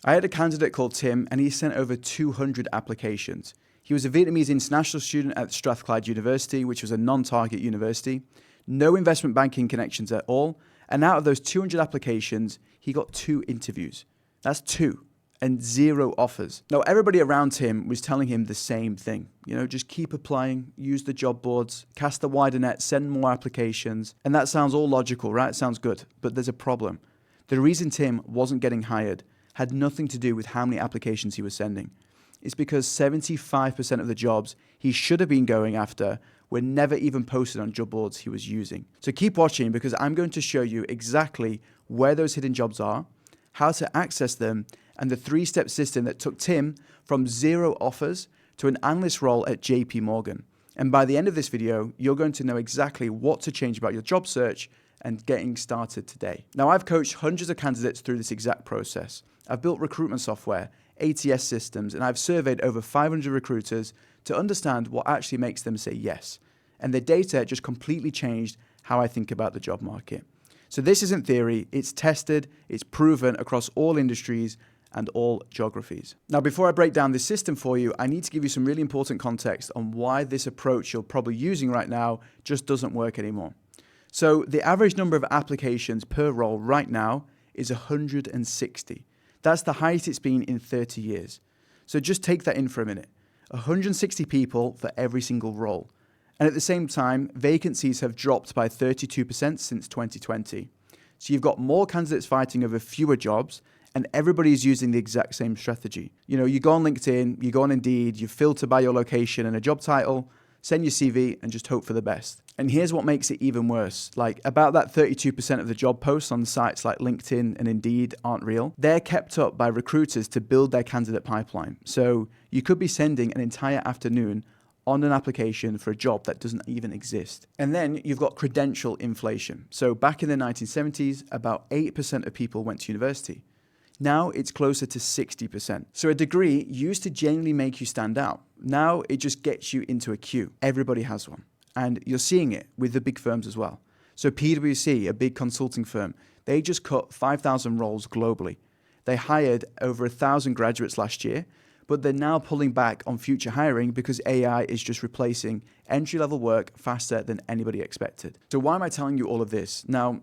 I had a candidate called Tim, and he sent over 200 applications. He was a Vietnamese international student at Strathclyde University, which was a non-target university, no investment banking connections at all, and out of those 200 applications, he got 2 interviews. That's 2. And 0 offers. Now, everybody around him was telling him the same thing. Just keep applying, use the job boards, cast a wider net, send more applications. And that sounds all logical, right? It sounds good. But there's a problem. The reason Tim wasn't getting hired had nothing to do with how many applications he was sending. It's because 75% of the jobs he should have been going after were never even posted on job boards he was using. So keep watching, because I'm going to show you exactly where those hidden jobs are, how to access them, and the 3-step system that took Tim from 0 offers to an analyst role at JP Morgan. And by the end of this video, you're going to know exactly what to change about your job search and getting started today. Now, I've coached hundreds of candidates through this exact process. I've built recruitment software, ATS systems, and I've surveyed over 500 recruiters to understand what actually makes them say yes. And the data just completely changed how I think about the job market. So this isn't theory, it's tested, it's proven across all industries and all geographies. Now, before I break down this system for you, I need to give you some really important context on why this approach you're probably using right now just doesn't work anymore. So the average number of applications per role right now is 160. That's the highest it's been in 30 years. So just take that in for a minute. 160 people for every single role. And at the same time, vacancies have dropped by 32% since 2020. So you've got more candidates fighting over fewer jobs, and everybody's using the exact same strategy. You go on LinkedIn, you go on Indeed, you filter by your location and a job title, send your CV, and just hope for the best. And here's what makes it even worse. About that 32% of the job posts on sites like LinkedIn and Indeed aren't real. They're kept up by recruiters to build their candidate pipeline. So you could be sending an entire afternoon on an application for a job that doesn't even exist. And then you've got credential inflation. So back in the 1970s, about 8% of people went to university. Now it's closer to 60%. So a degree used to genuinely make you stand out. Now it just gets you into a queue. Everybody has one. And you're seeing it with the big firms as well. So PwC, a big consulting firm, they just cut 5,000 roles globally. They hired over 1,000 graduates last year, but they're now pulling back on future hiring because AI is just replacing entry-level work faster than anybody expected. So why am I telling you all of this? Now,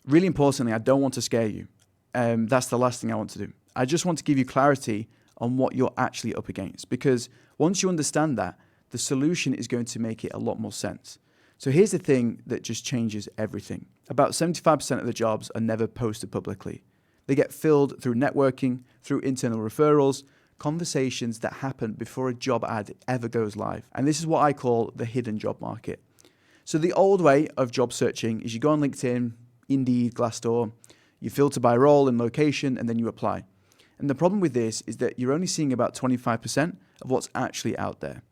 really importantly, I don't want to scare you. That's the last thing I want to do. I just want to give you clarity on what you're actually up against, because once you understand that, the solution is going to make it a lot more sense. So here's the thing that just changes everything. About 75% of the jobs are never posted publicly. They get filled through networking, through internal referrals, conversations that happen before a job ad ever goes live. And this is what I call the hidden job market. So the old way of job searching is you go on LinkedIn, Indeed, Glassdoor, you filter by role and location, and then you apply. And the problem with this is that you're only seeing about 25% of what's actually out there.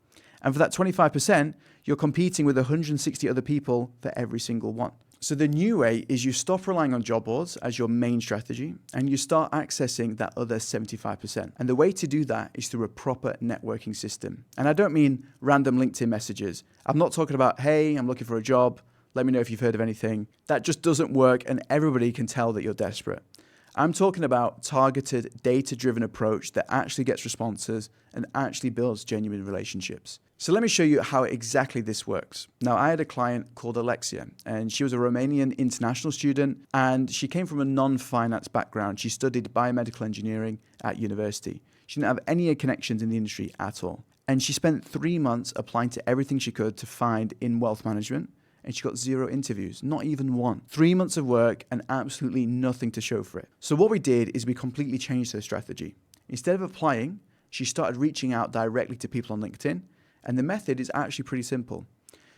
And for that 25%, you're competing with 160 other people for every single one. So the new way is you stop relying on job boards as your main strategy, and you start accessing that other 75%. And the way to do that is through a proper networking system. And I don't mean random LinkedIn messages. I'm not talking about, hey, I'm looking for a job. Let me know if you've heard of anything. That just doesn't work, and everybody can tell that you're desperate. I'm talking about targeted, data-driven approach that actually gets responses and actually builds genuine relationships. So let me show you how exactly this works. Now, I had a client called Alexia, and she was a Romanian international student, and she came from a non-finance background. She studied biomedical engineering at university. She didn't have any connections in the industry at all. And she spent 3 months applying to everything she could to find in wealth management, and she got 0 interviews, not even one. 3 months of work and absolutely nothing to show for it. So what we did is we completely changed her strategy. Instead of applying, she started reaching out directly to people on LinkedIn, and the method is actually pretty simple.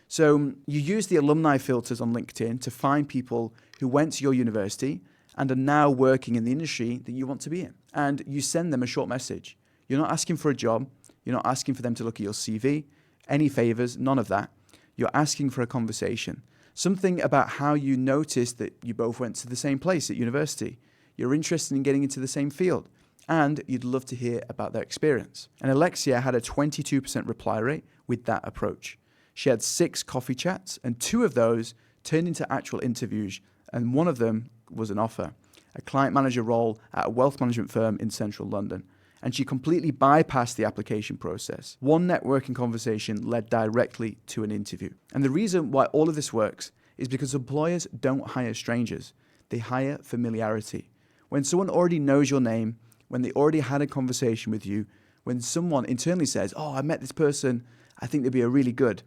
So you use the alumni filters on LinkedIn to find people who went to your university and are now working in the industry that you want to be in. And you send them a short message. You're not asking for a job. You're not asking for them to look at your CV, any favors, none of that. You're asking for a conversation. Something about how you noticed that you both went to the same place at university. You're interested in getting into the same field, and you'd love to hear about their experience. And Alexia had a 22% reply rate with that approach. She had 6 coffee chats, and 2 of those turned into actual interviews, and one of them was an offer. a client manager role at a wealth management firm in central London. And she completely bypassed the application process. One networking conversation led directly to an interview. And the reason why all of this works is because employers don't hire strangers. They hire familiarity. When someone already knows your name, when they already had a conversation with you, when someone internally says, oh, I met this person, I think they'd be a really good,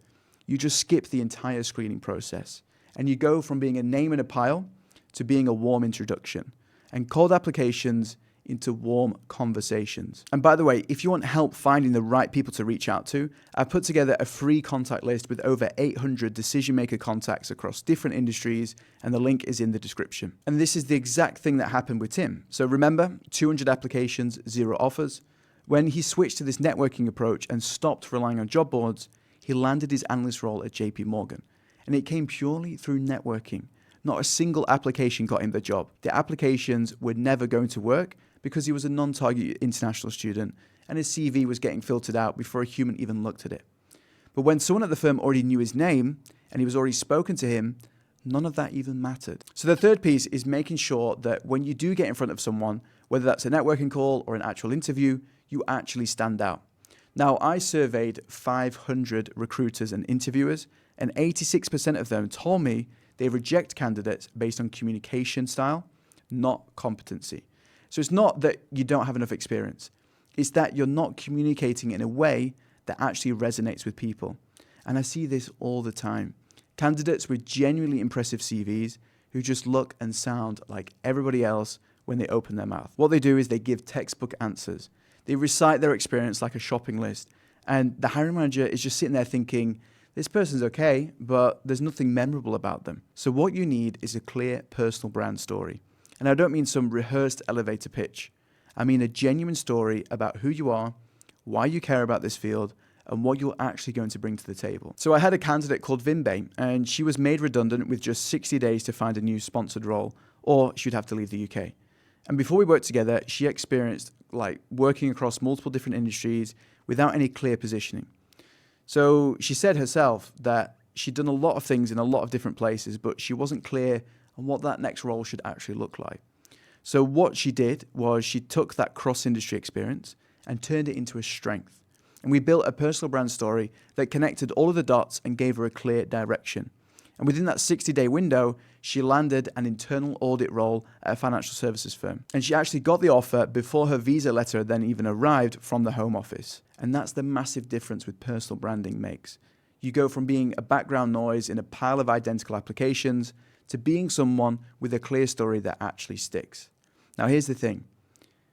you just skip the entire screening process. And you go from being a name in a pile to being a warm introduction. And cold applications into warm conversations. And by the way, if you want help finding the right people to reach out to, I've put together a free contact list with over 800 decision maker contacts across different industries, and the link is in the description. And this is the exact thing that happened with Tim. So remember, 200 applications, 0 offers. When he switched to this networking approach and stopped relying on job boards, he landed his analyst role at JP Morgan. And it came purely through networking. Not a single application got him the job. The applications were never going to work because he was a non-target international student and his CV was getting filtered out before a human even looked at it. But when someone at the firm already knew his name and he was already spoken to him, none of that even mattered. So the third piece is making sure that when you do get in front of someone, whether that's a networking call or an actual interview, you actually stand out. Now, I surveyed 500 recruiters and interviewers, and 86% of them told me they reject candidates based on communication style, not competency. So it's not that you don't have enough experience. It's that you're not communicating in a way that actually resonates with people. And I see this all the time. Candidates with genuinely impressive CVs who just look and sound like everybody else when they open their mouth. What they do is they give textbook answers. They recite their experience like a shopping list. And the hiring manager is just sitting there thinking, this person's okay, but there's nothing memorable about them. So what you need is a clear personal brand story. And I don't mean some rehearsed elevator pitch. I mean a genuine story about who you are, why you care about this field, and what you're actually going to bring to the table. So I had a candidate called Vimbai, and she was made redundant with just 60 days to find a new sponsored role, or she'd have to leave the UK. And before we worked together, she experienced working across multiple different industries without any clear positioning. So she said herself that she'd done a lot of things in a lot of different places, but she wasn't clear on what that next role should actually look like. So what she did was she took that cross-industry experience and turned it into a strength. And we built a personal brand story that connected all of the dots and gave her a clear direction. And within that 60-day window, she landed an internal audit role at a financial services firm. And she actually got the offer before her visa letter then even arrived from the Home Office. And that's the massive difference with personal branding makes. You go from being a background noise in a pile of identical applications to being someone with a clear story that actually sticks. Now, here's the thing.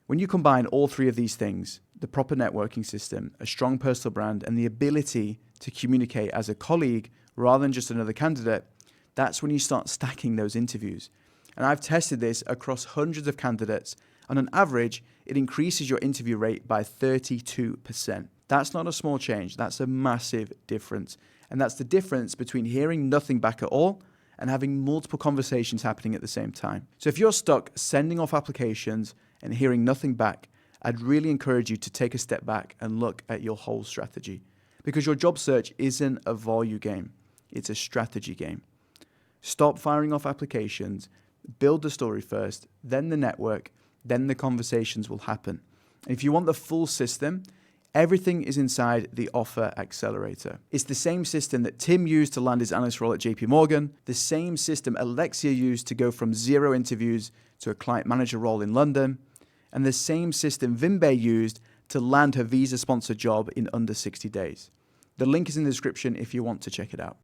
When you combine all three of these things, the proper networking system, a strong personal brand, and the ability to communicate as a colleague rather than just another candidate, that's when you start stacking those interviews. And I've tested this across hundreds of candidates, and on average, it increases your interview rate by 32%. That's not a small change, that's a massive difference. And that's the difference between hearing nothing back at all and having multiple conversations happening at the same time. So if you're stuck sending off applications and hearing nothing back, I'd really encourage you to take a step back and look at your whole strategy. Because your job search isn't a volume game, it's a strategy game. Stop firing off applications, build the story first, then the network, then the conversations will happen. And if you want the full system, everything is inside the offer accelerator. It's the same system that Tim used to land his analyst role at JP Morgan, the same system Alexia used to go from 0 interviews to a client manager role in London, and the same system Vimbai used to land her visa-sponsored job in under 60 days. The link is in the description if you want to check it out.